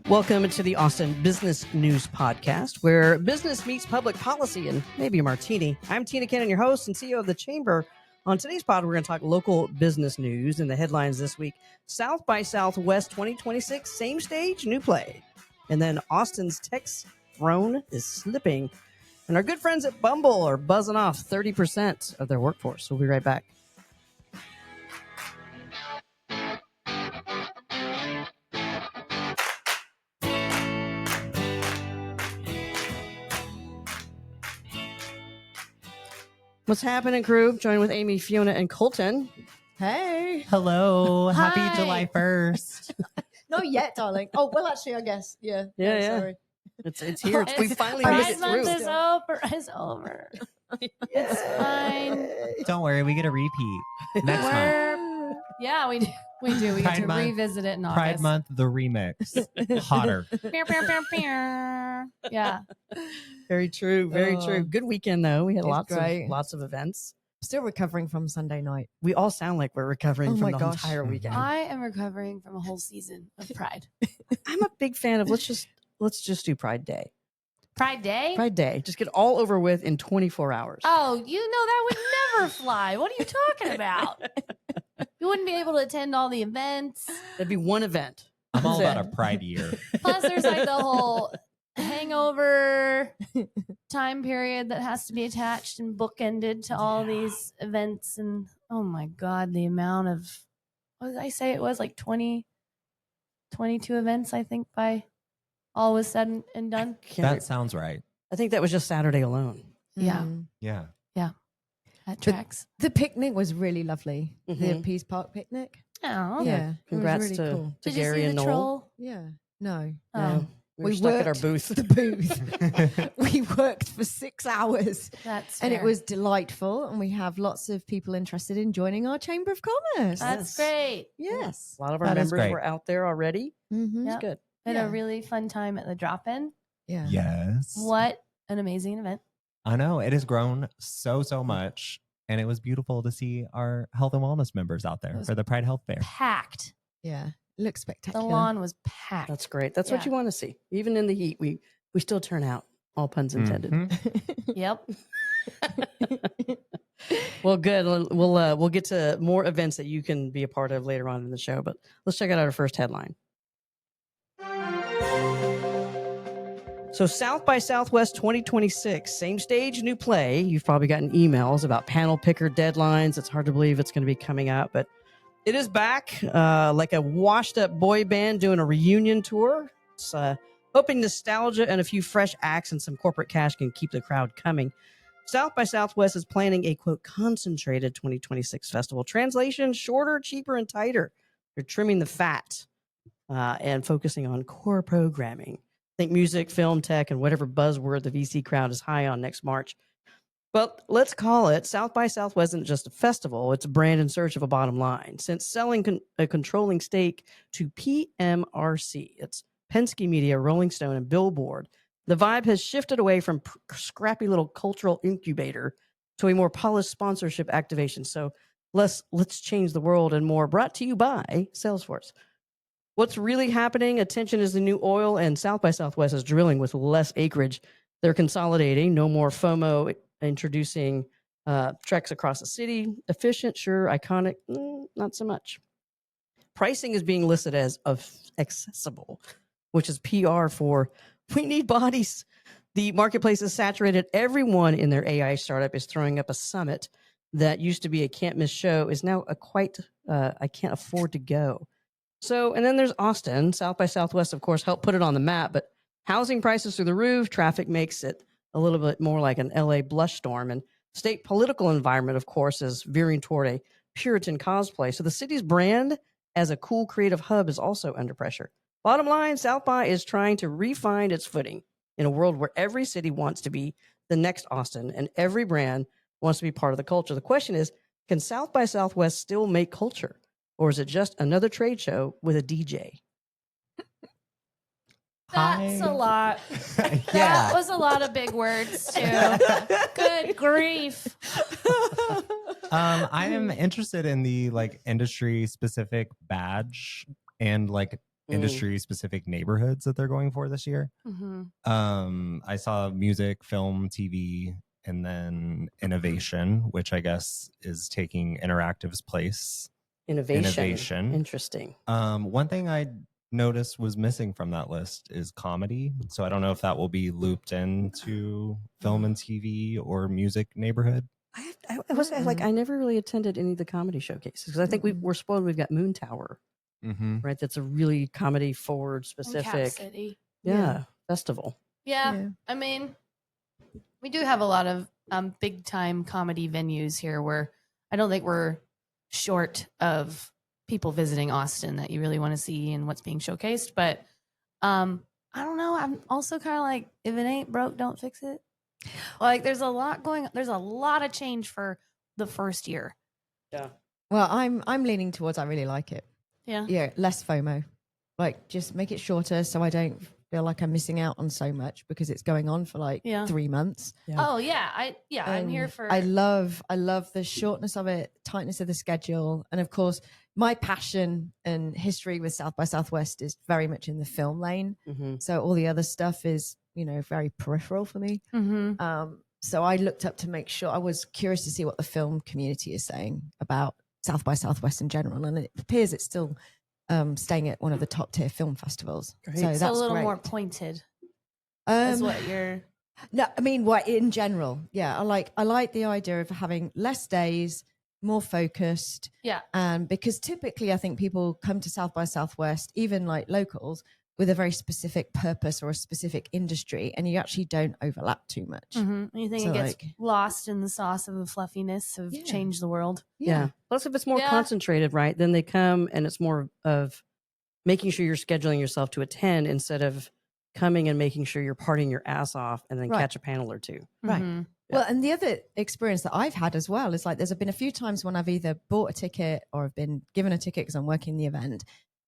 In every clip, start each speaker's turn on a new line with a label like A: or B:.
A: Welcome to the Austin Business News Podcast, where business meets public policy and maybe a martini. I'm Tina Cannon, your host and CEO of the Chamber. On today's pod, we're going to talk local business news and the headlines this week. South by Southwest 2026, same stage, new play. And then Austin's tech throne is slipping. And our good friends at Bumble are buzzing off 30% of their workforce. We'll be right back. What's happening, crew? Joined with Amy, Fiona, and Colton.
B: Hey.
C: Hello.
B: Hi.
C: Happy July 1st.
B: Not yet, darling. Oh, well, actually, I guess. Yeah.
A: Yeah.
B: Sorry.
A: It's here. We finally made
D: Pride
A: it
D: month
A: through.
D: is over. It's fine.
C: Don't worry, we get a repeat next month.
D: Yeah, we do. We do. We
C: Pride
D: get to
C: month.
D: revisit it in August.
C: Pride Month, the remix. Hotter.
D: Yeah.
A: Very true. Very true. Good weekend, though. We had
B: It's great.
A: lots of events.
B: Still recovering from Sunday night.
A: We all sound like we're recovering
B: Oh
A: from
B: my
A: the
B: gosh.
A: entire weekend.
D: I am recovering from a whole season of Pride.
A: I'm a big fan of let's just do Pride Day.
D: Pride Day?
A: Pride Day. Just get all over with in 24 hours.
D: Oh, you know that would never fly. What are you talking about? You wouldn't be able to attend all the events.
A: That'd be one event.
C: I'm all
A: That's
C: about
A: it.
C: a Pride year.
D: Plus, there's like the whole hangover time period that has to be attached and bookended to all these events. And oh my God, the amount of, what did I say? It was like 22 events, I think, by all was said and done.
C: That sounds right.
A: I think that was just Saturday alone.
D: Yeah.
C: Yeah.
D: That tracks.
B: The picnic was really lovely. The
A: Mhm.
B: Peace Park picnic.
D: Oh.
B: Yeah.
A: Congrats
B: it was
A: to,
B: really cool.
A: to
D: Did
A: Gary
D: you see
A: and
D: the
A: Noel.
D: troll?
B: Yeah. No.
D: Oh.
A: Yeah. We were
B: We
A: stuck at our
B: worked
A: booth.
B: The booth. We worked for 6 hours
D: That's
B: and it
D: fair.
B: was delightful. And we have lots of people interested in joining our Chamber of Commerce.
D: That's
A: Yes.
D: great.
B: Yes.
A: A lot of our
C: That is
A: members
C: great.
A: were out there already.
B: Mm-hmm.
D: Yeah.
A: It's good.
D: Had
B: Yeah.
D: a really fun time at the drop-in.
B: Yeah.
C: Yes.
D: What an amazing event.
C: I know. It has grown so much. And it was beautiful to see our health and wellness members out there
D: was
C: for the Pride Health Fair.
D: Packed.
B: Yeah. It looks
D: The
B: spectacular.
D: lawn was packed.
A: That's great. That's what
D: Yeah.
A: you want to see. Even in the heat, we still turn out. All puns intended.
C: Mhm.
D: Yep.
A: Well, good. We'll get to more events that you can be a part of later on in the show, but let's check out our first headline. So South by Southwest 2026, same stage, new play. You've probably gotten emails about panel picker deadlines. It's hard to believe it's going to be coming out, but it is back like a washed up boy band doing a reunion tour. It's hoping nostalgia and a few fresh acts and some corporate cash can keep the crowd coming. South by Southwest is planning a, quote, concentrated 2026 festival. Translation, shorter, cheaper, and tighter. They're trimming the fat and focusing on core programming. Think music, film, tech, and whatever buzzword the VC crowd is high on next March. But let's call it South by Southwest isn't just a festival. It's a brand in search of a bottom line. Since selling a controlling stake to PMRC, it's Penske Media, Rolling Stone, and Billboard, the vibe has shifted away from scrappy little cultural incubator to a more polished sponsorship activation. So let's change the world and more. Brought to you by Salesforce. What's really happening? Attention is the new oil, and South by Southwest is drilling with less acreage. They're consolidating. No more FOMO. Introducing treks across the city. Efficient, sure. Iconic, not so much. Pricing is being listed as accessible, which is PR for we need bodies. The marketplace is saturated. Everyone in their AI startup is throwing up a summit that used to be a can't miss show is now a quite I can't afford to go. So, and then there's Austin. South by Southwest, of course, helped put it on the map, but housing prices through the roof, traffic makes it a little bit more like an LA blush storm, and state political environment, of course, is veering toward a Puritan cosplay. So the city's brand as a cool creative hub is also under pressure. Bottom line, South by is trying to refine its footing in a world where every city wants to be the next Austin and every brand wants to be part of the culture. The question is, can South by Southwest still make culture? Or is it just another trade show with a DJ?
D: That's a lot. That
C: Yeah.
D: was a lot of big words, too. Good grief.
C: I am interested in the like industry specific badge and like industry specific neighborhoods that they're going for this year. I saw music, film, TV, and then innovation, which I guess is taking interactive's place.
A: Innovation. Interesting.
C: One thing I noticed was missing from that list is comedy. So I don't know if that will be looped into film and TV or music neighborhood.
A: I was like, I never really attended any of the comedy showcases because I think we're spoiled. We've got Moon Tower, right? That's a really comedy forward specific
D: Cap City.
A: festival.
D: Yeah. I mean, we do have a lot of big time comedy venues here where I don't think we're short of people visiting Austin that you really want to see and what's being showcased. But I don't know. I'm also kind of like, if it ain't broke, don't fix it. Like there's a lot of change for the first year.
A: Yeah.
B: Well, I'm leaning towards I really like it.
D: Yeah.
B: Yeah, less FOMO. Like just make it shorter so I don't feel like I'm missing out on so much because it's going on for like 3 months.
A: Yeah.
D: Oh yeah. I'm here for
B: I love the shortness of it, tightness of the schedule. And of course, my passion and history with South by Southwest is very much in the film lane. So all the other stuff is, very peripheral for me. So I looked up to make sure I was curious to see what the film community is saying about South by Southwest in general. And it appears it's still staying at one of the top tier film festivals.
A: Great.
B: So that's
D: a little
B: great.
D: more pointed. Is what you're.
B: No, I mean, what in general? Yeah, I like the idea of having less days, more focused.
D: Yeah.
B: Because typically, I think people come to South by Southwest, even like locals, with a very specific purpose or a specific industry, and you actually don't overlap too much.
D: You think
B: So,
D: it gets lost in the sauce of the fluffiness of change the world?
A: Yeah. Plus, if it's more concentrated, right, then they come and it's more of making sure you're scheduling yourself to attend instead of coming and making sure you're partying your ass off and then catch a panel or two.
B: Right.
D: Yeah.
B: Well, and the other experience that I've had as well is like there's been a few times when I've either bought a ticket or have been given a ticket because I'm working the event.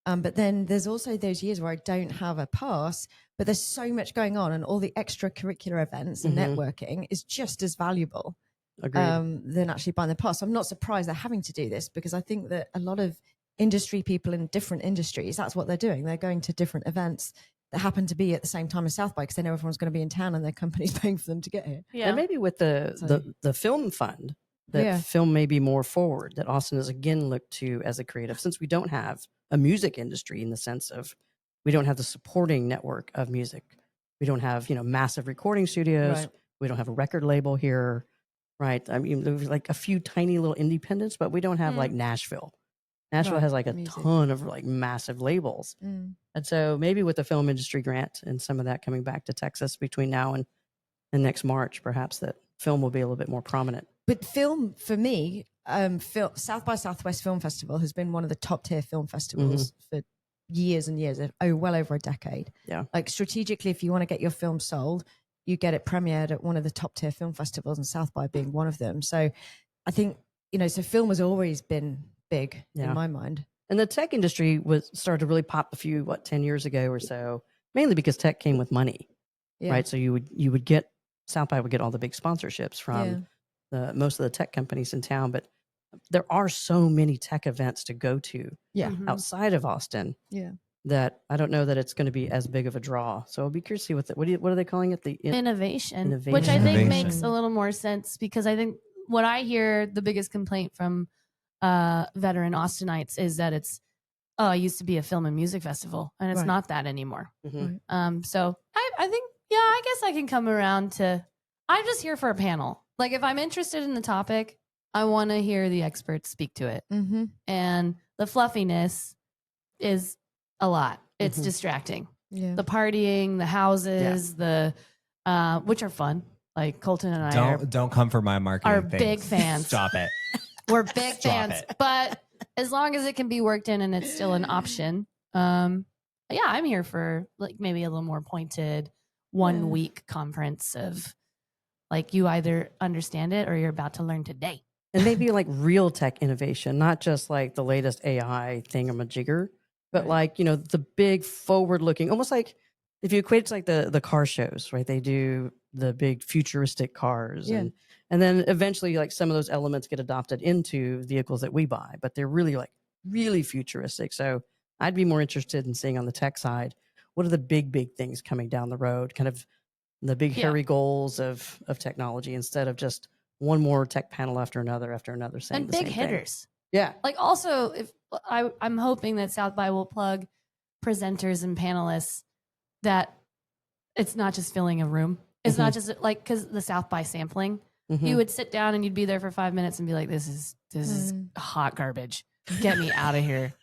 B: But then there's also those years where I don't have a pass, but there's so much going on and all the extracurricular events and networking is just as valuable than actually buying the pass. So I'm not surprised they're having to do this because I think that a lot of industry people in different industries, that's what they're doing. They're going to different events that happen to be at the same time as South by because they know everyone's going to be in town and their company's paying for them to get here.
D: Yeah.
A: And maybe with the film fund, that film may be more forward, that Austin is again looked to as a creative, since we don't have a music industry in the sense of we don't have the supporting network of music. We don't have, massive recording studios.
B: Right.
A: We don't have a record label here, right? I mean, there's like a few tiny little independents, but we don't have like Nashville. Nashville has like a ton of like massive labels. And so maybe with the film industry grant and some of that coming back to Texas between now and next March, perhaps that film will be a little bit more prominent.
B: But film, for me, South by Southwest Film Festival has been one of the top tier film festivals for years and years, well over a decade.
A: Yeah.
B: Like strategically, if you want to get your film sold, you get it premiered at one of the top tier film festivals, and South by being one of them. So I think, so film has always been big in my mind.
A: And the tech industry started to really pop 10 years ago or so, mainly because tech came with money, right? So you would get, South by would get all the big sponsorships from most of the tech companies in town, but there are so many tech events to go to outside of Austin that I don't know that it's going to be as big of a draw. So I'll be curious to see what are they calling it? The
D: innovation, which I think makes a little more sense because I think what I hear the biggest complaint from veteran Austinites is that it used to be a film and music festival and it's not that anymore. So I think, I guess I can come around to, I'm just here for a panel. Like if I'm interested in the topic, I want to hear the experts speak to it. And the fluffiness is a lot. It's distracting. The partying, the houses, the which are fun. Like Colton and I
C: don't come for my marketing.
D: Are big fans.
C: Stop it.
D: We're big fans. But as long as it can be worked in and it's still an option, I'm here for like maybe a little more pointed 1 week conference of like you either understand it or you're about to learn today.
A: And maybe like real tech innovation, not just like the latest AI thingamajigger, but like, the big forward looking, almost like if you equate it to like the car shows, right? They do the big futuristic cars and then eventually like some of those elements get adopted into vehicles that we buy, but they're really futuristic. So I'd be more interested in seeing on the tech side, what are the big things coming down the road, kind of the big hairy goals of technology, instead of just one more tech panel after another saying
D: And
A: the
D: big
A: same
D: hitters.
A: thing. Yeah.
D: Like also, if I'm hoping that South by will plug presenters and panelists that it's not just filling a room. It's not just like, because the South by sampling, you would sit down and you'd be there for 5 minutes and be like, this is hot garbage. Get me out of here.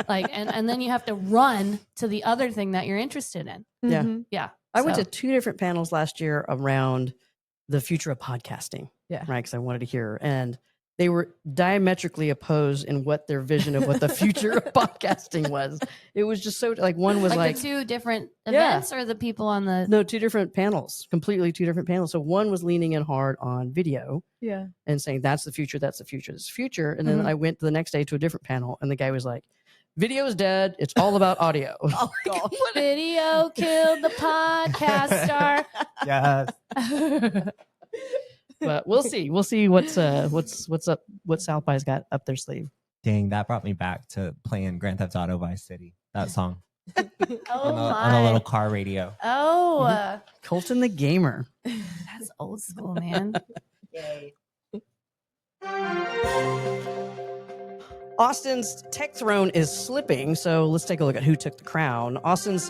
D: Like, and then you have to run to the other thing that you're interested in.
A: Yeah.
D: Yeah.
A: I went to 2 different panels last year around the future of podcasting.
B: Yeah.
A: Right. Because I wanted to hear. And they were diametrically opposed in what their vision of what the future of podcasting was. It was just so like one was like
D: the 2 different events or the people on the.
A: No, 2 different panels, completely 2 different panels. So one was leaning in hard on video.
B: Yeah.
A: And saying that's the future, that's the future, that's the future. And then I went the next day to a different panel and the guy was like, video is dead. It's all about audio.
B: Oh God.
D: Video killed the podcast star.
C: Yes.
A: But we'll see. We'll see what's up, what South by's got up their sleeve.
C: Dang, that brought me back to playing Grand Theft Auto Vice City. That song
D: Oh
C: on a little car radio.
D: Oh,
A: Colton the gamer.
D: that's old school, man.
B: Yay.
A: Austin's tech throne is slipping, so let's take a look at who took the crown. Austin's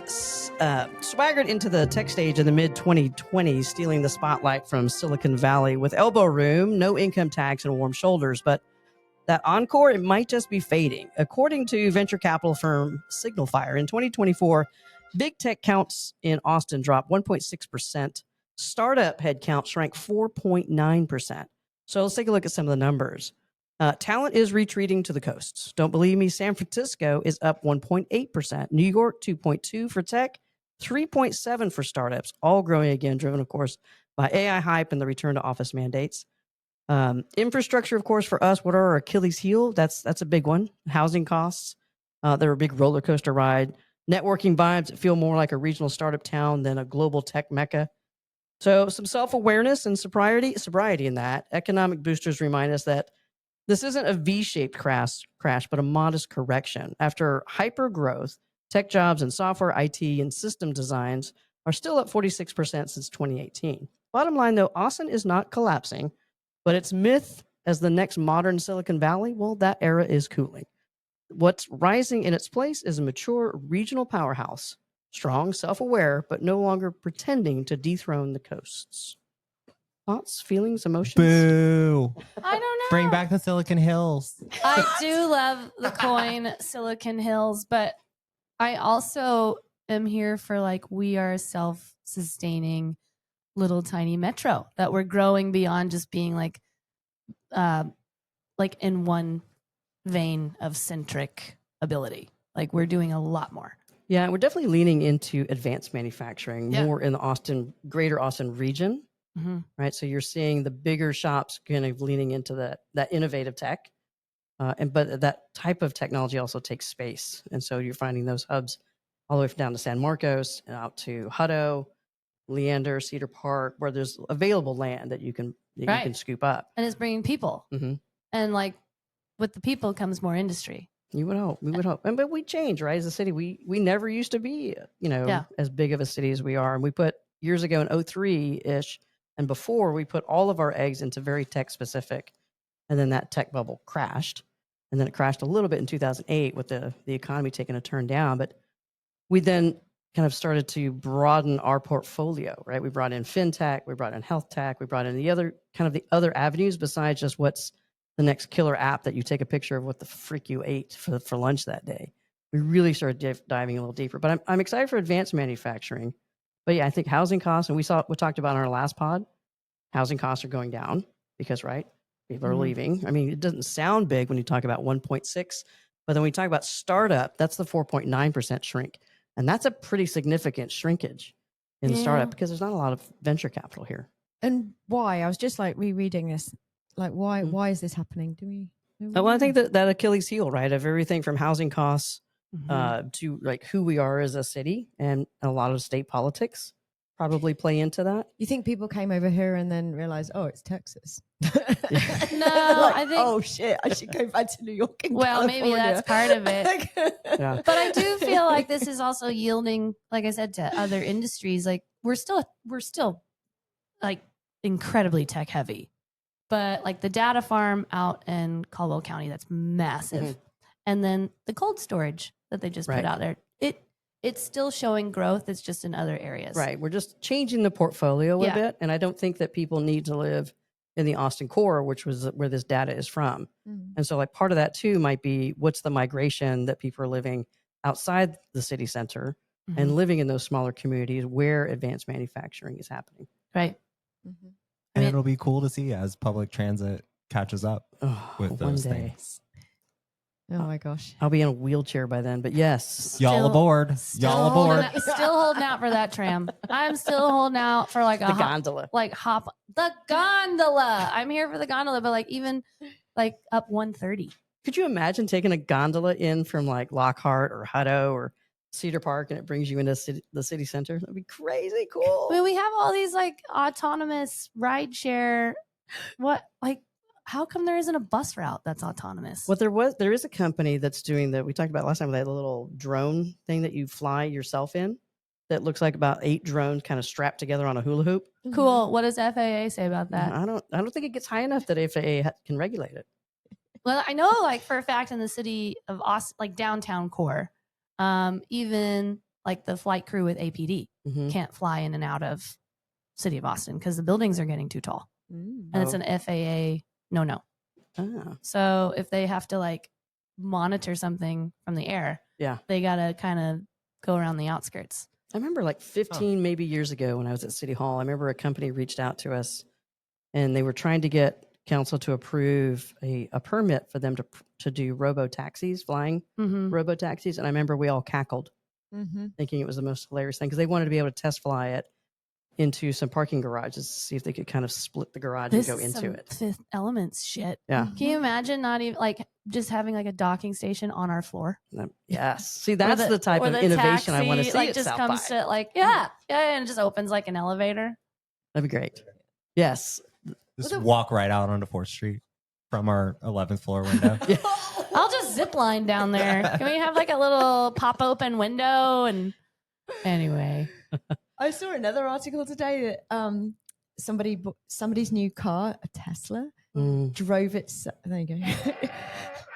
A: swaggered into the tech stage in the mid-2020s, stealing the spotlight from Silicon Valley with elbow room, no income tax, and warm shoulders. But that encore, it might just be fading. According to venture capital firm Signal Fire, in 2024, big tech counts in Austin dropped 1.6%. Startup headcount shrank 4.9%. So let's take a look at some of the numbers. Talent is retreating to the coasts. Don't believe me? San Francisco is up 1.8%. New York, 2.2% for tech, 3.7% for startups, all growing again, driven, of course, by AI hype and the return to office mandates. Infrastructure, of course, for us, what are our Achilles heel? That's a big one. Housing costs. They're a big roller coaster ride. Networking vibes that feel more like a regional startup town than a global tech mecca. So some self-awareness and sobriety in that. Economic boosters remind us that this isn't a V-shaped crash, but a modest correction. After hyper growth, tech jobs in software, IT, and system designs are still up 46% since 2018. Bottom line, though, Austin is not collapsing, but its myth as the next modern Silicon Valley, well, that era is cooling. What's rising in its place is a mature regional powerhouse, strong, self-aware, but no longer pretending to dethrone the coasts. Thoughts, feelings, emotions?
C: Boo.
D: I don't know.
C: Bring back the Silicon Hills.
D: I do love the coin Silicon Hills, but I also am here for like we are a self-sustaining little tiny metro that we're growing beyond just being like in one vein of centric ability. Like we're doing a lot more.
A: Yeah, we're definitely leaning into advanced manufacturing more in the greater Austin region. Right. So you're seeing the bigger shops kind of leaning into that innovative tech. But that type of technology also takes space. And so you're finding those hubs all the way down to San Marcos and out to Hutto, Leander, Cedar Park, where there's available land that you can scoop up.
D: And it's bringing people. And like with the people comes more industry.
A: You would hope. We would hope. But we change, right? As a city, we never used to be, as big of a city as we are. And we put years ago in 03-ish, and before we put all of our eggs into very tech specific, and then that tech bubble crashed, and then it crashed a little bit in 2008 with the economy taking a turn down. But we then kind of started to broaden our portfolio, right? We brought in fintech, we brought in health tech, we brought in the other avenues besides just what's the next killer app that you take a picture of what the freak you ate for lunch that day. We really started diving a little deeper. But I'm excited for advanced manufacturing. But yeah, I think housing costs, and we talked about in our last pod, housing costs are going down because, right, people are leaving. I mean, it doesn't sound big when you talk about 1.6, but then when we talk about startup, that's the 4.9% shrink. And that's a pretty significant shrinkage in startup because there's not a lot of venture capital here.
B: And why? I was just like rereading this. Like, why is this happening? Do we?
A: Well, I think that Achilles heel, right, of everything from housing costs to like who we are as a city and a lot of state politics. probably play into that.
B: You think people came over here and then realized, oh, it's Texas?
D: No,
B: Like,
D: I think.
B: oh shit, I should go back to New York. And
D: Well, maybe that's part of it.
A: Yeah.
D: But I do feel like this is also yielding, like I said, to other industries. Like we're still like incredibly tech heavy, but like the data farm out in Caldwell County, that's massive.
A: Mhm.
D: And then the cold storage that they just
A: Right.
D: put out there, it's still showing growth. It's just in other areas.
A: Right. We're just changing the portfolio a
D: Yeah.
A: bit. And I don't think that people need to live in the Austin core, which was where this data is from. And so like part of that too might be what's the migration that people are living outside the city center and
D: Mhm.
A: living in those smaller communities where advanced manufacturing is happening.
D: Right.
B: Mm-hmm.
C: And
D: mean-
C: it'll be cool to see as public transit catches up
A: Oh,
C: with
A: one
C: those
A: day.
C: things.
B: Oh my gosh.
A: I'll be in a wheelchair by then, but yes.
C: Y'all
D: Still-
C: aboard.
D: Still
C: Y'all
D: holding
C: aboard.
D: out- still holding out for that tram. I'm still holding out for like
A: The
D: a
A: gondola.
D: hop the gondola. I'm here for the gondola, but like even like up 130.
A: Could you imagine taking a gondola in from like Lockhart or Hutto or Cedar Park and it brings you into the city center? That'd be crazy cool.
D: I mean, we have all these like autonomous ride share. What like? How come there isn't a bus route that's autonomous?
A: What there is a company that's doing that. We talked about last time. They had a little drone thing that you fly yourself in that looks like about 8 drones kind of strapped together on a hula hoop.
D: Cool. What does FAA say about that?
A: I don't think it gets high enough that FAA can regulate it.
D: Well, I know like for a fact in the city of Austin, like downtown core, even like the flight crew with APD
A: Mhm.
D: can't fly in and out of city of Austin because the buildings are getting too tall.
B: Mm.
D: And it's an FAA no.
A: Ah,
D: So if they have to like monitor something from the air,
A: Yeah.
D: they gotta kind of go around the outskirts.
A: I remember like 15 maybe years ago when I was at City Hall. I remember a company reached out to us and they were trying to get council to approve a permit for them to do robo taxis, flying
D: Mm-hmm.
A: robo taxis. And I remember we all cackled,
B: Mm-hmm.
A: thinking it was the most hilarious thing because they wanted to be able to test fly it into some parking garages to see if they could kind of split the garage
D: This
A: and go
D: is
A: into
D: some
A: it.
D: Fifth Elements shit.
A: Yeah.
D: Can you imagine not even like just having like a docking station on our floor?
A: Yes. See, that's the type
D: or
A: of
D: the
A: innovation I want to
D: taxi,
A: see
D: like
A: at
D: just
A: South
D: comes
A: by.
D: to like and it just opens like an elevator.
A: That'd be great. Yes.
C: Just walk right out onto 4th Street from our 11th floor window.
A: Yeah.
D: I'll just zip line down there. Can we have like a little pop open window? And anyway,
B: I saw another article today that somebody's new car, a Tesla,
A: Mm.
B: drove itself. There you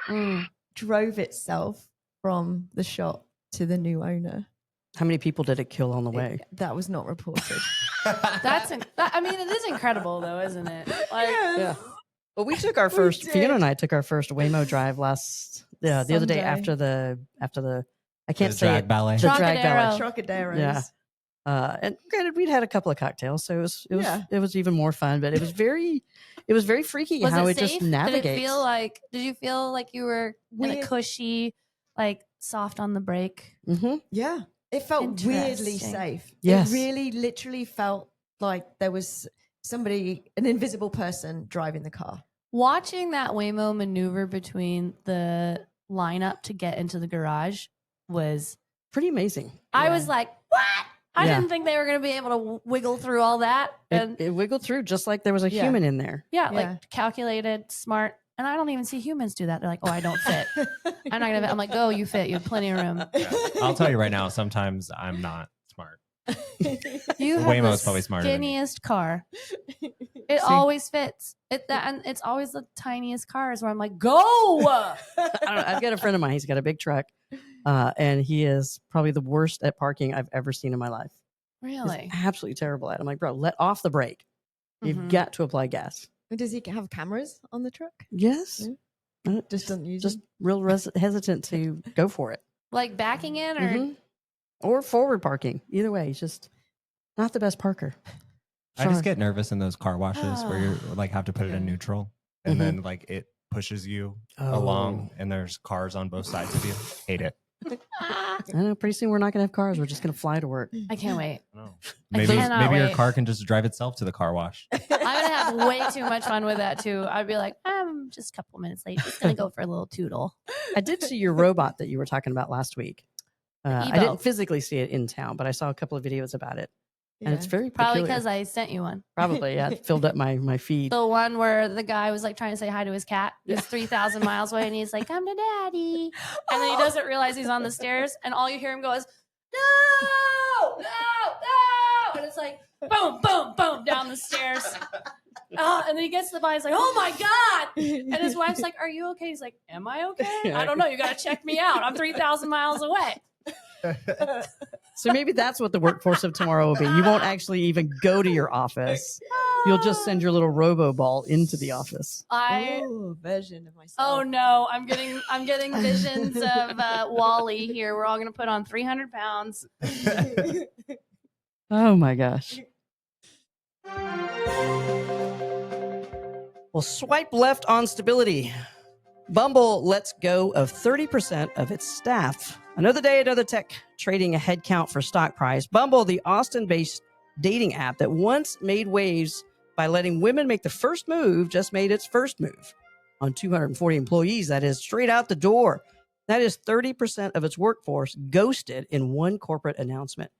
B: go. Drove itself from the shop to the new owner.
A: How many people did it kill on the way?
B: That was not reported.
D: I mean, it is incredible though, isn't it? Like,
A: Yeah. Well, we took our first,
B: did.
A: Fiona and I took our first Waymo drive the other day
B: Sunday.
A: after the, I can't
C: The
A: say
C: drag
A: it.
C: ballet.
A: The drag ballet.
D: Trocadero.
B: Trocaderos.
A: Yeah. And granted, we'd had a couple of cocktails, so
B: Yeah.
A: it was even more fun. But it was very freaky
D: Was
A: how
D: it
A: it just
D: safe?
A: navigates.
D: Did you feel like you were in a
B: Weird.
D: cushy, like soft on the brake?
A: Mm-hmm.
B: Yeah. It felt weirdly
D: Interesting.
B: safe.
A: Yes.
B: It really literally felt like there was an invisible person driving the car.
D: Watching that Waymo maneuver between the lineup to get into the garage was,
A: Pretty amazing.
D: I
B: Yeah.
D: was like, what? I
A: Yeah.
D: didn't think they were going to be able to wiggle through all that. And
A: It wiggled through just like there was a
B: Yeah.
A: human in there.
D: yeah,
B: Yeah.
D: like calculated, smart. And I don't even see humans do that. They're like, oh, I don't fit. I'm not going to, I'm like, go, you fit. You have plenty of room.
C: I'll tell you right now, sometimes I'm not smart.
D: You have
C: Waymo's
D: the
C: probably smarter than me.
D: skinniest car. It always fits. And it's always the tiniest cars where I'm like, go.
A: I don't know. I've got a friend of mine. He's got a big truck, and he is probably the worst at parking I've ever seen in my life. He's
D: Really?
A: absolutely terrible at it. I'm like, bro, let off the brake. You've
D: Mhm.
A: got to apply gas.
B: Does he have cameras on the truck?
A: Yes.
B: Just doesn't use
A: Just
B: them?
A: real hesitant to go for it.
D: Like backing in or
A: Mhm. Or forward parking. Either way, he's just not the best parker.
C: I just
A: Sorry.
C: get nervous in those car washes where you like have to put it in
B: Yeah.
C: neutral and
A: Mhm.
C: then like it pushes you
A: Oh.
C: along and there's cars on both sides of you. Hate it.
D: Ah,
A: I know. Pretty soon we're not going to have cars. We're just going to fly to work.
D: I can't wait.
C: No.
D: I
C: Maybe
D: cannot
C: your
D: wait.
C: car can just drive itself to the car wash.
D: I'm gonna have way too much fun with that too. I'd be like, I'm just a couple minutes late. Just gonna go for a little tootle.
A: I did see your robot that you were talking about last week. I
D: Ebo.
A: didn't physically see it in town, but I saw a couple of videos about it. And it's very
D: Probably
A: peculiar.
D: because I sent you one.
A: Probably, yeah. It filled up my feed.
D: The one where the guy was like trying to say hi to his cat. He's 3,000 miles away and he's like, come to daddy. And then he doesn't realize he's on the stairs and all you hear him go is, no, no, no. And it's like, boom, boom, boom, down the stairs. And then he gets to the body. He's like, oh my God. And his wife's like, are you okay? He's like, am I okay? I don't know. You got to check me out. I'm 3,000 miles away.
A: So maybe that's what the workforce of tomorrow will be. You won't actually even go to your office. You'll just send your little robo-ball into the office.
B: Version of myself.
D: Oh no, I'm getting visions of Wally here. We're all gonna put on 300 pounds.
A: Oh my gosh. Well, swipe left on stability. Bumble lets go of 30% of its staff. Another day, another tech trading a head count for stock price. Bumble, the Austin-based dating app that once made waves by letting women make the first move, just made its first move on 240 employees. That is straight out the door. That is 30% of its workforce ghosted in one corporate announcement.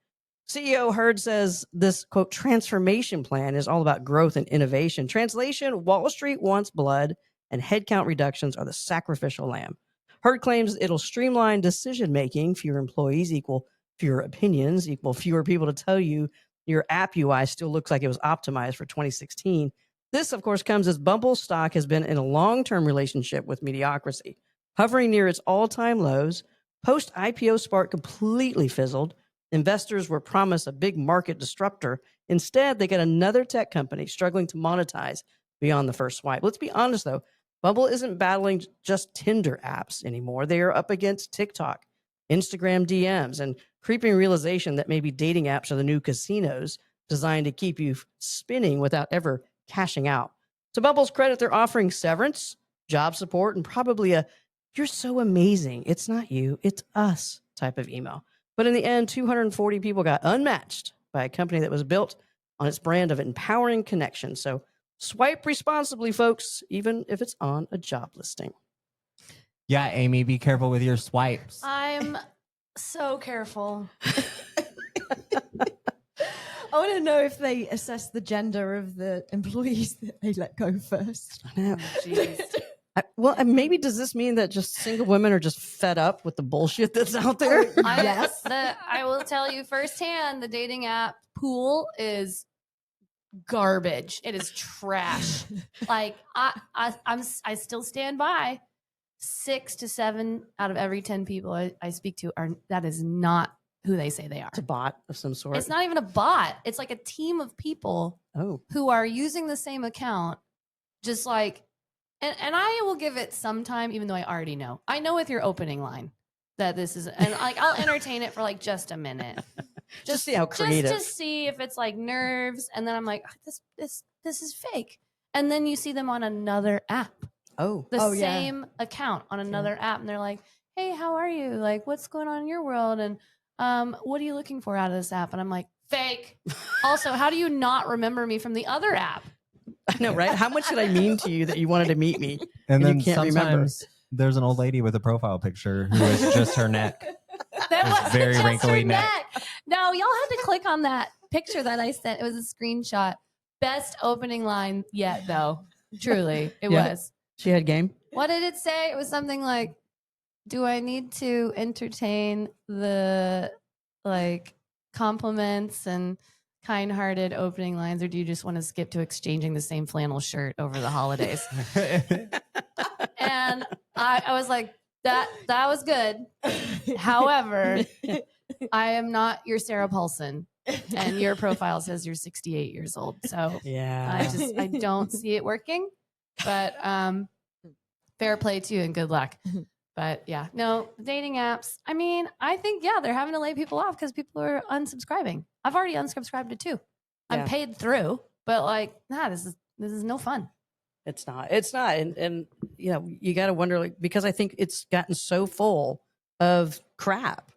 A: CEO Hurd says this, quote, transformation plan is all about growth and innovation. Translation, Wall Street wants blood and headcount reductions are the sacrificial lamb. Hurd claims it'll streamline decision-making. Fewer employees equal fewer opinions, equal fewer people to tell you your app UI still looks like it was optimized for 2016. This, of course, comes as Bumble stock has been in a long-term relationship with mediocrity, hovering near its all-time lows. Post-IPO spark completely fizzled. Investors were promised a big market disruptor. Instead, they get another tech company struggling to monetize beyond the first swipe. Let's be honest, though. Bumble isn't battling just Tinder apps anymore. They are up against TikTok, Instagram DMs, and creeping realization that maybe dating apps are the new casinos designed to keep you spinning without ever cashing out. To Bumble's credit, they're offering severance, job support, and probably a "you're so amazing, it's not you, it's us" type of email. But in the end, 240 people got unmatched by a company that was built on its brand of empowering connection. So swipe responsibly, folks, even if it's on a job listing.
C: Yeah, Amy, be careful with your swipes.
D: I'm so careful.
B: I want to know if they assess the gender of the employees that they let go first.
A: I know.
D: Jeez.
A: Maybe does this mean that just single women are just fed up with the bullshit that's out there?
B: Yes.
D: I will tell you firsthand, the dating app pool is garbage. It is trash. Like I still stand by 6 to 7 out of every 10 people I speak to that is not who they say they are.
A: It's a bot of some sort.
D: It's not even a bot. It's like a team of people who are using the same account, just like, and I will give it some time, even though I already know. I know with your opening line that this is, and like I'll entertain it for like just a minute.
A: Just see how creative.
D: Just to see if it's like nerves, and then I'm like, this is fake. And then you see them on another app. The same account on another app, and they're like, hey, how are you? Like, what's going on in your world? And what are you looking for out of this app? And I'm like, fake. Also, how do you not remember me from the other app?
A: I know, right? How much did I mean to you that you wanted to meet me?
C: And then
A: you can't
C: sometimes there's an old lady with a profile picture who is just her neck.
D: That was
C: very
D: just
C: wrinkly
D: her
C: neck.
D: No, y'all had to click on that picture that I sent. It was a screenshot. Best opening line yet, though. Truly, it was.
A: She had game.
D: What did it say? It was something like, do I need to entertain the like compliments and kind-hearted opening lines, or do you just want to skip to exchanging the same flannel shirt over the holidays? And I was like, that was good. However, I am not your Sarah Paulson, and your profile says you're 68 years old. So
A: yeah,
D: I don't see it working. But fair play to you and good luck. But yeah, no, dating apps. I mean, I think, they're having to lay people off because people are unsubscribing. I've already unsubscribed to 2. I'm paid through, but like, this is no fun.
A: It's not. And you know, you got to wonder, like, because I think it's gotten so full of crap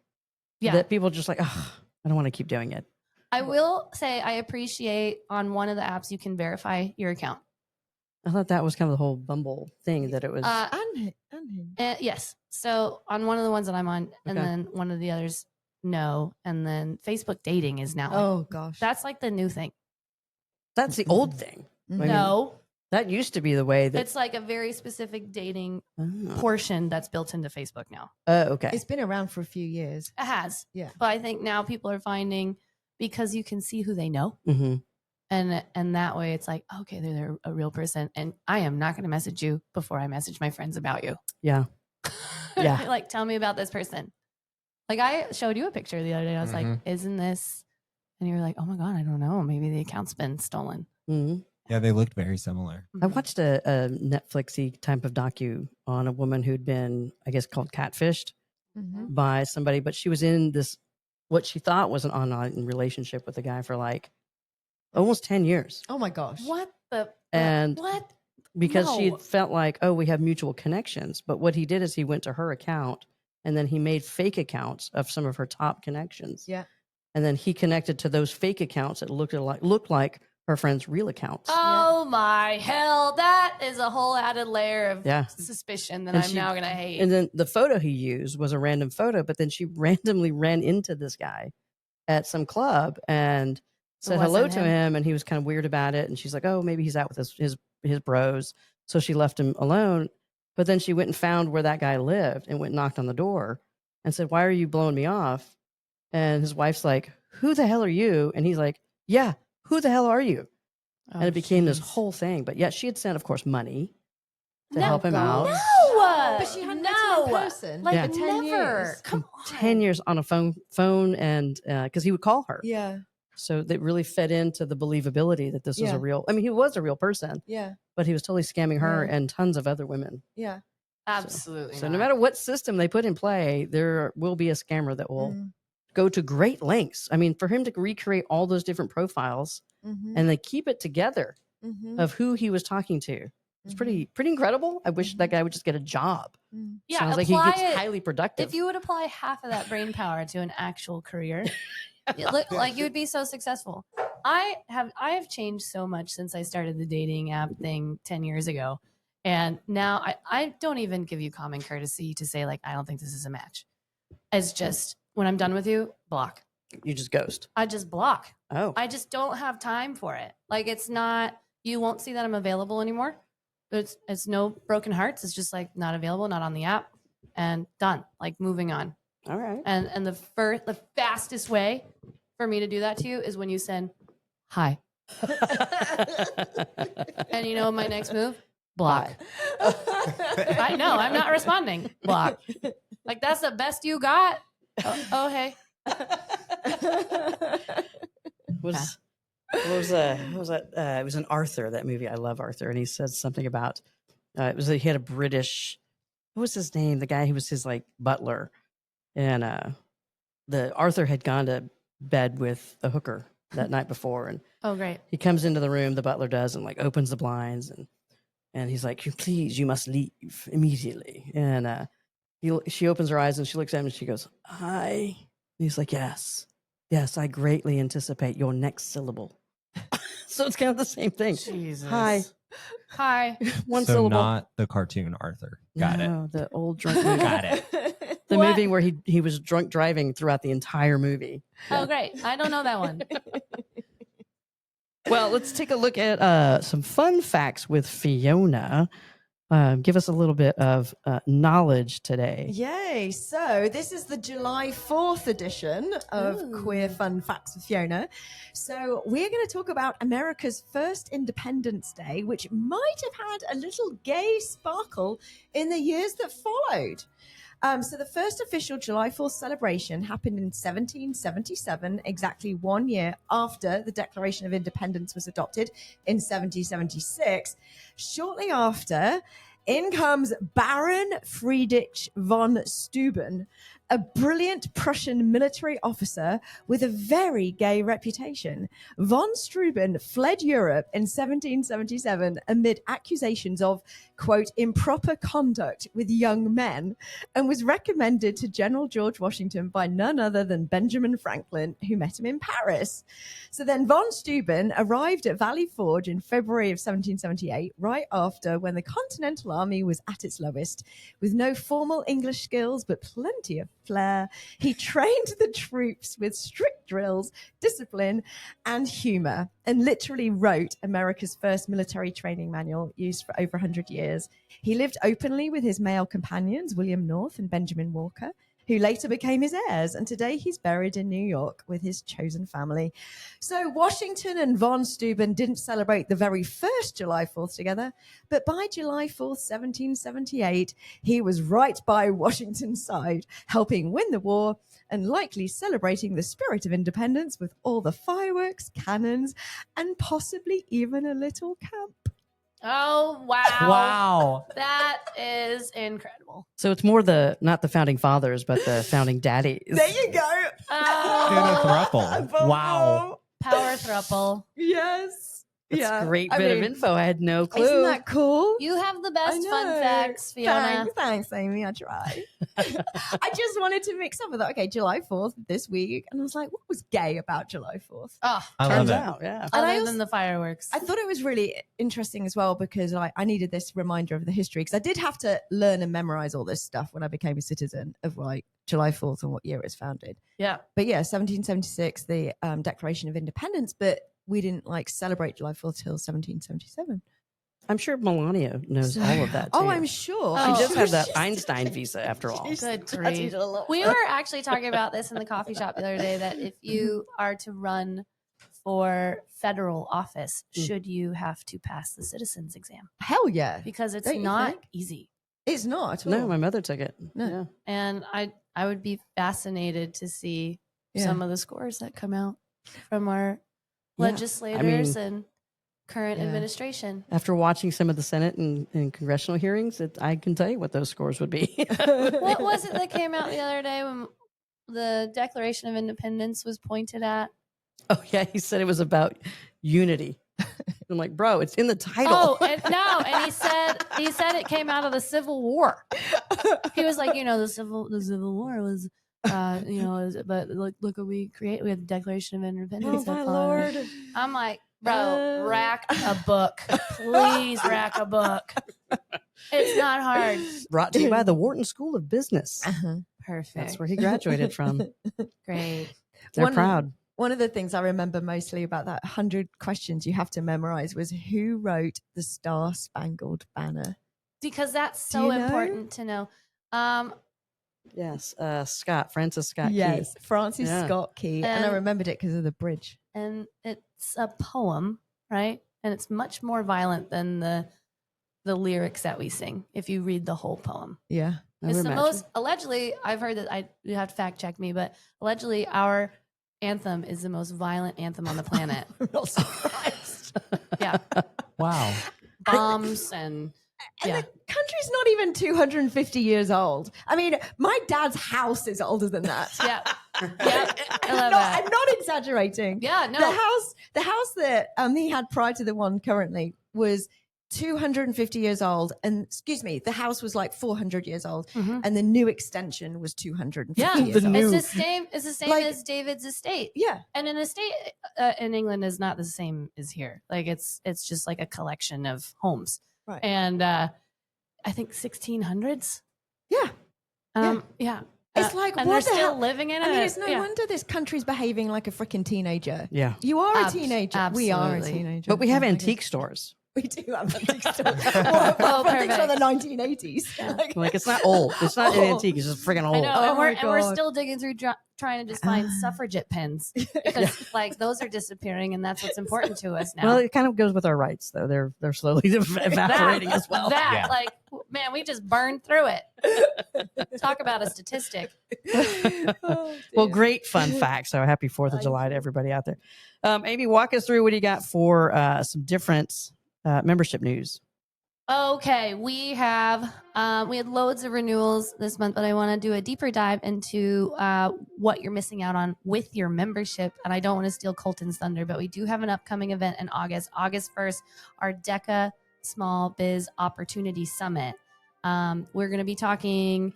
A: that people are just like, oh, I don't want to keep doing it.
D: I will say I appreciate on one of the apps you can verify your account.
A: I thought that was kind of the whole Bumble thing, that it was.
B: And
D: yes. So on one of the ones that I'm on, and then one of the others, no. And then Facebook dating is now.
B: Oh gosh.
D: That's like the new thing.
A: That's the old thing. I mean,
D: No,
A: that used to be the way that.
D: it's like a very specific dating
A: Oh.
D: portion that's built into Facebook now.
A: Okay.
B: It's been around for a few years.
D: It has.
B: Yeah.
D: But I think now people are finding, because you can see who they know.
A: Mm-hmm.
D: And that way it's like, okay, they're a real person. And I am not going to message you before I message my friends about you.
A: Yeah. Yeah.
D: Like, tell me about this person. Like, I showed you a picture the other day. I was like, isn't this? And you were like, oh my God, I don't know. Maybe the account's been stolen.
A: Mm-hmm.
C: Yeah, they looked very similar.
A: I watched a Netflixy type of docu on a woman who'd been, I guess, called catfished
B: Mm-hmm.
A: by somebody, but she was in this, what she thought was an online relationship with a guy for like almost 10 years.
B: Oh my gosh.
D: What the?
A: And
D: what?
A: because she
D: No.
A: felt like, oh, we have mutual connections. But what he did is he went to her account and then he made fake accounts of some of her top connections.
B: Yeah.
A: And then he connected to those fake accounts that looked like her friend's real accounts.
D: Oh my hell. That is a whole added layer of
A: Yeah.
D: suspicion that
A: And
D: I'm
A: she-
D: now going to hate.
A: And then the photo he used was a random photo, but then she randomly ran into this guy at some club and said hello
D: wasn't
A: to him, and he was kind of weird about it. And she's like, oh, maybe he's out with his bros. So she left him alone. But then she went and found where that guy lived and went and knocked on the door and said, why are you blowing me off? And his wife's like, who the hell are you? And he's like, yeah, who the hell are you?
D: Oh,
A: And it became this
D: jeez.
A: whole thing. But yet she had sent, of course, money to
D: No,
A: help him out.
D: No.
B: But she hadn't met him in person.
D: Like,
A: Yeah.
B: for 10
D: never.
B: years.
D: Come on.
A: 10 years on a phone and because he would call her.
B: Yeah.
A: So that really fed into the believability that this was
B: Yeah.
A: a real, I mean, he was a real person,
B: Yeah.
A: but he was totally scamming her
B: Yeah.
A: and tons of other women.
B: Yeah.
D: Absolutely.
A: So
D: not.
A: no matter what system they put in play, there will be a scammer that will
B: Mm.
A: go to great lengths. I mean, for him to recreate all those different profiles
B: Mm-hmm.
A: and they keep it together
B: Mm-hmm.
A: of who he was talking to. It's pretty incredible. I wish that guy would just get a job.
B: Mm.
D: Yeah,
A: Sounds like he
D: apply
A: gets
D: it-
A: highly productive.
D: If you would apply half of that brain power to an actual career, it look like you would be so successful. I have changed so much since I started the dating app thing 10 years ago. And now I don't even give you common courtesy to say, like, I don't think this is a match. It's just when I'm done with you, block.
A: You just ghost.
D: I just block.
A: Oh,
D: I just don't have time for it. Like, it's not, you won't see that I'm available anymore. It's no broken hearts. It's just like not available, not on the app, and done. Like, moving on.
A: all right.
D: And the fastest way for me to do that to you is when you send hi. And you know my next move? Block. I know, I'm not responding. Block. Like, that's the best you got? Oh hey.
A: was what was that? It was an Arthur, that movie. I love Arthur, and he said something about it was he had a British. What was his name? The guy who was his like butler, and the Arthur had gone to bed with a hooker that night before, and
D: Oh great.
A: he comes into the room. The butler does, and like opens the blinds, and he's like, "Please, you must leave immediately." And she opens her eyes and she looks at him and she goes, "Hi." And he's like, "Yes. Yes, I greatly anticipate your next syllable." So it's kind of the same thing.
D: Jesus.
A: Hi.
D: Hi.
A: One
C: so
A: syllable.
C: not the cartoon Arthur. Got it.
A: No, the old drunk movie.
C: Got it.
A: The
D: What?
A: movie where he was drunk driving throughout the entire movie.
D: Oh great. I don't know that one.
A: Well, let's take a look at some fun facts with Fiona. Give us a little bit of knowledge today.
B: Yay. So this is the July 4th edition of
D: Ooh.
B: Queer Fun Facts with Fiona. So we're going to talk about America's first Independence Day, which might have had a little gay sparkle in the years that followed. So the first official July 4th celebration happened in 1777, exactly 1 year after the Declaration of Independence was adopted in 1776. Shortly after, in comes Baron Friedrich von Steuben, a brilliant Prussian military officer with a very gay reputation. Von Steuben fled Europe in 1777 amid accusations of, quote, improper conduct with young men, and was recommended to General George Washington by none other than Benjamin Franklin, who met him in Paris. So then von Steuben arrived at Valley Forge in February of 1778, right after when the Continental Army was at its lowest, with no formal English skills, but plenty of flair. He trained the troops with strict drills, discipline, and humor, and literally wrote America's first military training manual used for over 100 years. He lived openly with his male companions, William North and Benjamin Walker, who later became his heirs, and today he's buried in New York with his chosen family. So Washington and von Steuben didn't celebrate the very first July 4th together, but by July 4th, 1778, he was right by Washington's side, helping win the war and likely celebrating the spirit of independence with all the fireworks, cannons, and possibly even a little camp.
D: Oh, wow.
C: Wow.
D: That is incredible.
A: So it's more not the founding fathers, but the founding daddies.
B: There you go.
C: In a throuple. Wow.
D: Power thruple.
B: Yes.
A: That's a great bit of info. I had no clue.
B: Isn't that cool?
D: You have the best fun facts, Fiona.
B: Thanks, Amy. I try. I just wanted to mix up with that. Okay, July 4th this week. And I was like, what was gay about July 4th?
D: Oh,
C: I
A: Turns
C: love it.
A: out, yeah.
D: other than the fireworks.
B: I thought it was really interesting as well because I needed this reminder of the history because I did have to learn and memorize all this stuff when I became a citizen of like July 4th and what year it was founded.
D: Yeah.
B: But yeah, 1776, the Declaration of Independence, but we didn't like celebrate July 4th till 1777.
A: I'm sure Melania knows all of that, too.
B: Oh, I'm sure.
A: She
D: Oh.
A: just had that Einstein visa, after all.
D: Good grief. We were actually talking about this in the coffee shop the other day that if you are to run for federal office, should you have to pass the citizens exam?
B: Hell yeah.
D: Because it's
B: Don't you
D: not
B: think?
D: easy.
B: It's not at all.
A: No, my mother took it.
B: No.
A: Yeah.
D: And I would be fascinated to see
B: Yeah.
D: some of the scores that come out from our
A: Yeah.
D: legislators and current
B: Yeah.
D: administration.
A: After watching some of the Senate and congressional hearings, I can tell you what those scores would be.
D: What was it that came out the other day when the Declaration of Independence was pointed at?
A: Oh, yeah. He said it was about unity. I'm like, bro, it's in the title.
D: Oh, and he said it came out of the Civil War. He was like, the Civil War was, but look what we create. We had the Declaration of Independence.
A: Oh, my
D: that
A: Lord.
D: followed. I'm like, bro, rack a book, please rack a book. It's not hard.
A: Brought to you by the Wharton School of Business.
B: Uh-huh.
D: Perfect.
A: That's where he graduated from.
D: Great.
A: They're proud.
B: One of the things I remember mostly about that 100 questions you have to memorize was who wrote the Star Spangled Banner.
D: Because that's
B: Do
D: so
B: you know?
D: important to know.
A: Yes. Francis Scott
B: Yes,
A: Key.
B: Francis
A: Yeah.
B: Scott Key. And I
D: And-
B: remembered it because of the bridge.
D: And it's a poem, right? And it's much more violent than the lyrics that we sing if you read the whole poem.
B: Yeah.
A: I
D: It's
A: would
D: the
A: imagine.
D: most, allegedly, I've heard that, you have to fact check me, but allegedly our anthem is the most violent anthem on the planet.
B: I'm not surprised.
D: Yeah.
C: Wow.
D: Bombs and
B: And
D: yeah.
B: the country's not even 250 years old. I mean, my dad's house is older than that.
D: Yeah. Yeah. I love that.
B: I'm not exaggerating.
D: Yeah, no.
B: The house that he had prior to the one currently was 250 years old. And excuse me, the house was like 400 years old.
D: Mhm.
B: And the new extension was 250
D: Yeah.
B: years
A: The
B: old.
A: new-
D: It's the same
B: Like-
D: as David's estate.
B: Yeah.
D: And an estate in England is not the same as here. Like it's just like a collection of homes.
B: Right.
D: And I think 1600s.
B: Yeah.
D: Yeah.
B: It's like,
D: and
B: what
D: they're
B: the
D: still
B: hell?
D: living in it.
B: I mean, it's no
D: Yeah.
B: wonder this country's behaving like a freaking teenager.
A: Yeah.
B: You are a
D: Abs-
B: teenager. We are a
D: absolutely.
B: teenager.
A: But we have
B: Oh my
A: antique
B: goodness.
A: stores.
B: We do have antique stores. Well, things from the 1980s.
A: Like, it's not old. It's not an
B: Oh.
A: antique. It's just friggin' old.
D: I know,
B: Oh
D: and,
B: my
D: we're
B: God.
D: still digging through trying to just find suffragette pins because like those are disappearing, and that's what's important to us now.
A: Well, it kind of goes with our rights, though. They're slowly evaporating as well.
D: That
C: Yeah.
D: like man, we just burned through it. Talk about a statistic.
B: Oh,
A: Well,
B: dear.
A: great fun fact. So happy 4th of July to everybody out there. Amy, walk us through what do you got for some different membership news.
D: Okay, we had loads of renewals this month, but I want to do a deeper dive into what you're missing out on with your membership. And I don't want to steal Colton's thunder, but we do have an upcoming event in August 1st, our DECA Small Biz Opportunity Summit. We're going to be talking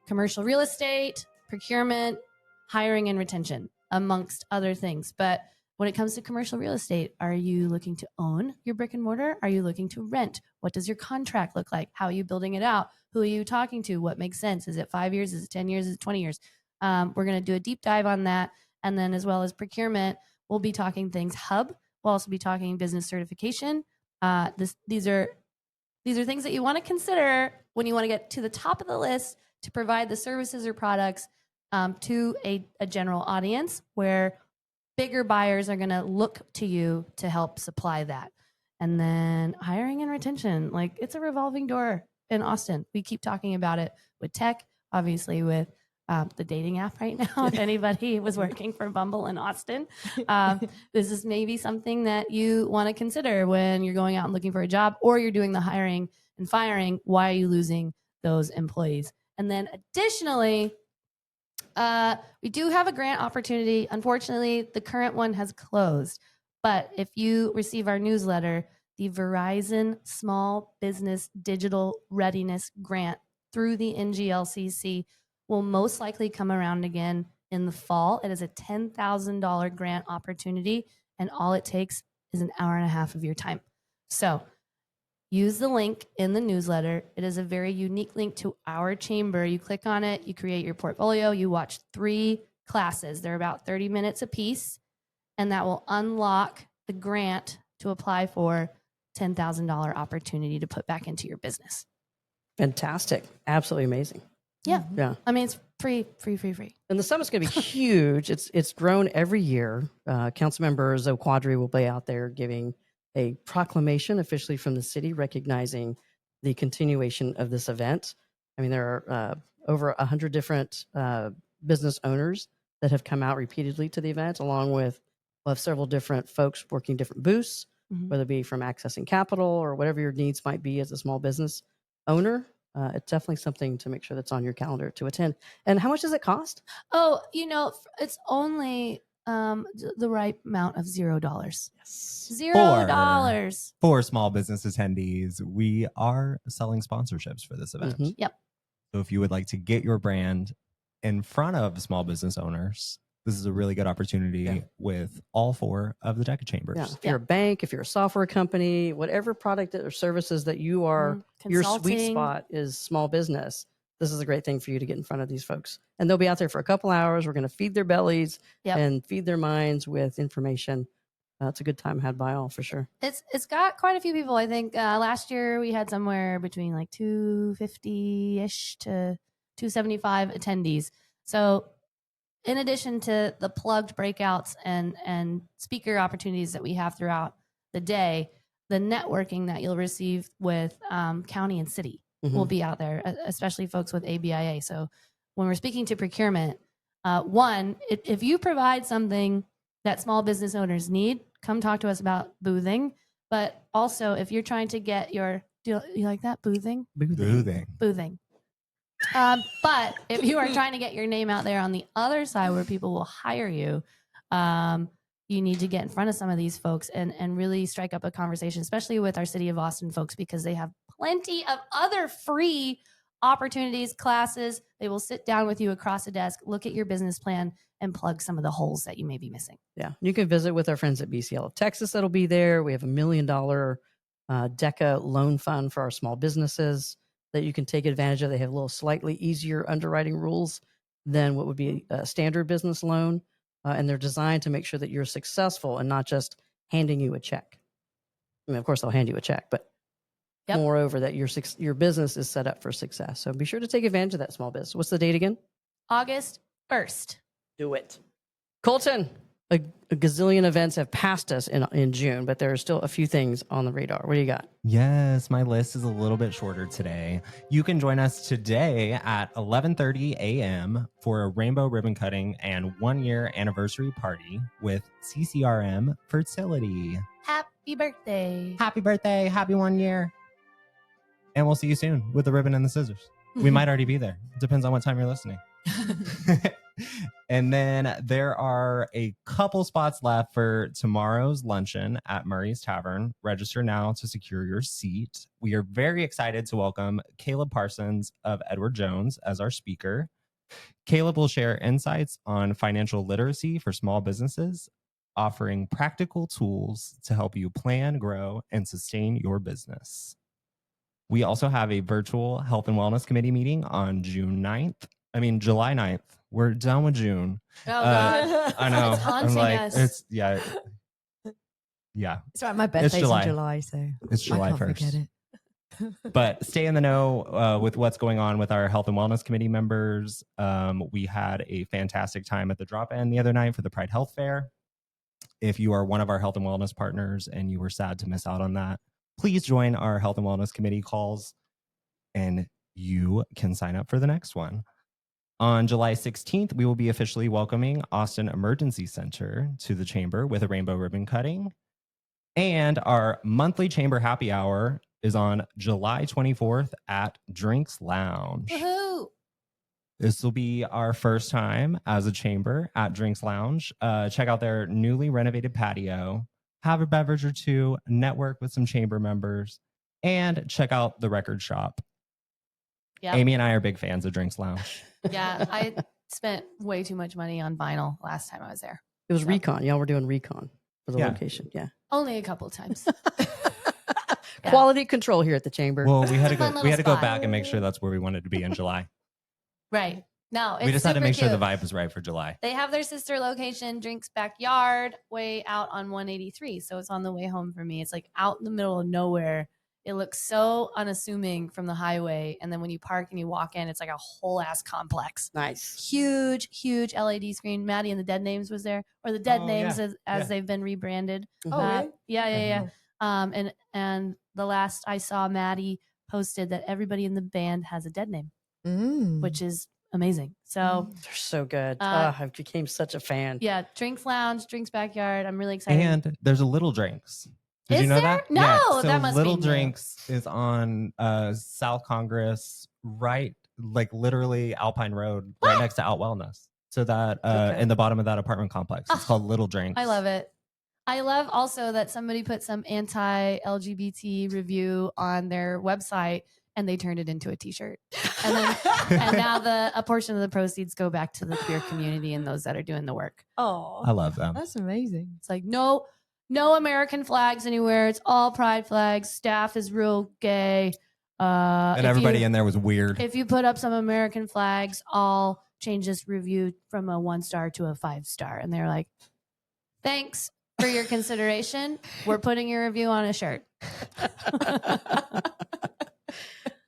D: commercial real estate, procurement, hiring and retention, amongst other things. But When it comes to commercial real estate, are you looking to own your brick and mortar? Are you looking to rent? What does your contract look like? How are you building it out? Who are you talking to? What makes sense? Is it 5 years? Is it 10 years? Is it 20 years? We're going to do a deep dive on that. And then as well as procurement, we'll be talking things hub. We'll also be talking business certification. These are things that you want to consider when you want to get to the top of the list to provide the services or products to a general audience where bigger buyers are going to look to you to help supply that. And then hiring and retention, like it's a revolving door in Austin. We keep talking about it with tech, obviously with the dating app right now. If anybody was working for Bumble in Austin, this is maybe something that you want to consider when you're going out and looking for a job, or you're doing the hiring and firing. Why are you losing those employees? And then additionally, we do have a grant opportunity. Unfortunately, the current one has closed. But if you receive our newsletter, the Verizon Small Business Digital Readiness Grant through the NGLCC will most likely come around again in the fall. It is a $10,000 grant opportunity, and all it takes is an hour and a half of your time. So use the link in the newsletter. It is a very unique link to our chamber. You click on it, you create your portfolio, you watch 3 classes. They're about 30 minutes a piece, and that will unlock the grant to apply for $10,000 opportunity to put back into your business.
A: Fantastic. Absolutely amazing.
D: Yeah.
A: Yeah.
D: I mean, it's free.
A: And the summit's going to be huge. It's grown every year. Council member Zoe Quadri will be out there giving a proclamation officially from the city recognizing the continuation of this event. I mean, there are over 100 different business owners that have come out repeatedly to the event, along with we'll have several different folks working different booths, whether it be from accessing capital or whatever your needs might be as a small business owner. It's definitely something to make sure that's on your calendar to attend. And how much does it cost?
D: Oh, it's only the right amount of $0.
A: Yes.
D: $0.
C: For small business attendees, we are selling sponsorships for this event.
A: Mhm.
D: Yep.
C: So if you would like to get your brand in front of small business owners, this is a really good opportunity with all 4 of the DECA chambers.
A: Yeah. If you're a bank, if you're a software company, whatever product or services that you are, your sweet spot is small business. This is a great thing for you to get in front of these folks. And they'll be out there for a couple hours. We're going to feed their bellies and feed their minds with information. It's a good time had by all for sure.
D: It's got quite a few people. I think last year we had somewhere between like 250-ish to 275 attendees. So in addition to the plugged breakouts and speaker opportunities that we have throughout the day, the networking that you'll receive with county and city will be out there, especially folks with ABIA. So when we're speaking to procurement, if you provide something that small business owners need, come talk to us about boothing. But also, if you're trying to get do you like that? Boothing. But if you are trying to get your name out there on the other side where people will hire you, you need to get in front of some of these folks and really strike up a conversation, especially with our City of Austin folks, because they have plenty of other free opportunities, classes. They will sit down with you across a desk, look at your business plan, and plug some of the holes that you may be missing.
A: Yeah. You can visit with our friends at BCL of Texas that'll be there. We have $1 million DECA loan fund for our small businesses that you can take advantage of. They have a little slightly easier underwriting rules than what would be a standard business loan. And they're designed to make sure that you're successful and not just handing you a check. I mean, of course, they'll hand you a check, but moreover, that your business is set up for success. So be sure to take advantage of that small business. What's the date again?
D: August 1st.
A: Do it. Colton, a gazillion events have passed us in June, but there are still a few things on the radar. What do you got?
C: Yes, my list is a little bit shorter today. You can join us today at 11:30 a.m. for a rainbow ribbon cutting and 1-year anniversary party with CCRM Fertility.
D: Happy birthday.
C: Happy birthday. Happy 1 year. And we'll see you soon with the ribbon and the scissors. We might already be there. It depends on what time you're listening. And then there are a couple spots left for tomorrow's luncheon at Murray's Tavern. Register now to secure your seat. We are very excited to welcome Caleb Parsons of Edward Jones as our speaker. Caleb will share insights on financial literacy for small businesses, offering practical tools to help you plan, grow, and sustain your business. We also have a virtual health and wellness committee meeting on July 9th. We're done with June.
D: Oh God.
C: I know.
D: It's haunting us.
C: It's
B: It's right. My birthday's in
C: July.
B: July, so
C: It's July
B: I can't
C: 1st.
B: forget it.
C: But stay in the know with what's going on with our health and wellness committee members. We had a fantastic time at the drop-in the other night for the Pride Health Fair. If you are one of our health and wellness partners and you were sad to miss out on that, please join our health and wellness committee calls and you can sign up for the next one. On July 16th, we will be officially welcoming Austin Emergency Center to the chamber with a rainbow ribbon cutting. And our monthly chamber happy hour is on July 24th at Drinks Lounge.
D: Woohoo!
C: This will be our first time as a chamber at Drinks Lounge. Check out their newly renovated patio, have a beverage or two, network with some chamber members, and check out the record shop.
D: Yeah.
C: Amy and I are big fans of Drinks Lounge.
D: Yeah, I spent way too much money on vinyl last time I was there.
A: It was recon. Y'all were doing recon for the
C: Yeah.
A: location. Yeah.
D: Only a couple times. Yeah.
A: Quality control here at the chamber.
C: Well, we had to
D: Fun
C: go.
D: little
C: We had to go
D: spot.
C: back and make sure that's where we wanted to be in July.
D: Right. No, it's
C: We just had to
D: super
C: make sure the
D: cute.
C: vibe was right for July.
D: They have their sister location, Drinks Backyard, way out on 183. So it's on the way home for me. It's like out in the middle of nowhere. It looks so unassuming from the highway. And then when you park and you walk in, it's like a whole ass complex.
A: Nice.
D: Huge, huge LED screen. Maddie and the Dead Names was there, or the Dead
C: Oh,
D: Names
C: yeah.
D: as
C: Yeah.
D: they've been rebranded.
B: Oh, really?
D: Yeah. And the last I saw, Maddie posted that everybody in the band has a dead name, which is amazing. So
A: They're so good. I became such a fan.
D: yeah, Drinks Lounge, Drinks Backyard. I'm really excited.
C: And there's a Little Drinks. Did
D: Is
C: you know
D: there?
C: that?
D: No,
C: Yeah. So
D: that must be
C: Little
D: new.
C: Drinks is on South Congress, right, like literally Alpine Road, right next to Out Wellness. So that
A: Okay.
C: in the bottom of that apartment complex, it's
D: Oh,
C: called Little Drinks.
D: I love it. I love also that somebody put some anti-LGBT review on their website and they turned it into a t-shirt. And then and now a portion of the proceeds go back to the queer community and those that are doing the work.
C: I
B: Oh,
C: love them.
B: that's amazing.
D: It's like no American flags anywhere. It's all pride flags. Staff is real gay.
C: And everybody in there was weird.
D: If you put up some American flags, I'll change this review from a 1-star to a 5-star. And they're like, thanks for your consideration. We're putting your review on a shirt.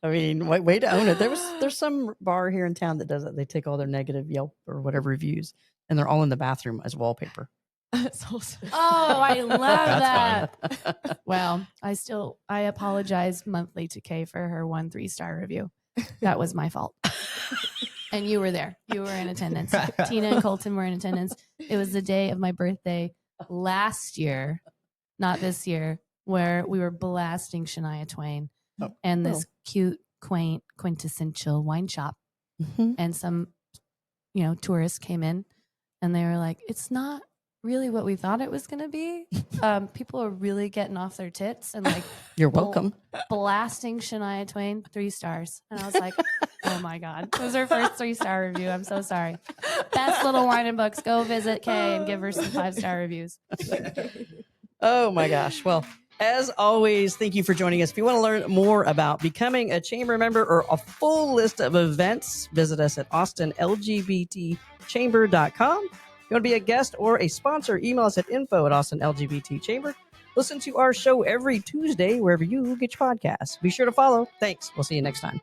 A: I mean, way to own it. There's some bar here in town that does it. They take all their negative Yelp or whatever reviews, and they're all in the bathroom as wallpaper.
B: That's awesome.
D: Oh, I love
C: That's
D: that. Well, I apologize monthly to Kay for her 1 3-star review. That was my fault. And you were there. You were in attendance. Tina and Colton were in attendance. It was the day of my birthday last year, not this year, where we were blasting Shania Twain and this cute, quaint, quintessential wine shop.
A: Mm-hmm.
D: And some, tourists came in and they were like, it's not really what we thought it was going to be. People are really getting off their tits and like,
A: You're welcome.
D: blasting Shania Twain 3 stars. And I was like, oh my God, it was her first 3-star review. I'm so sorry. Best Little Wine and Books. Go visit Kay and give her some 5-star reviews.
A: Oh my gosh. Well, as always, thank you for joining us. If you want to learn more about becoming a chamber member or a full list of events, visit us at austinlgbtchamber.com. If you want to be a guest or a sponsor, email us at info@austinlgbtchamber. Listen to our show every Tuesday wherever you get your podcasts. Be sure to follow. Thanks. We'll see you next time.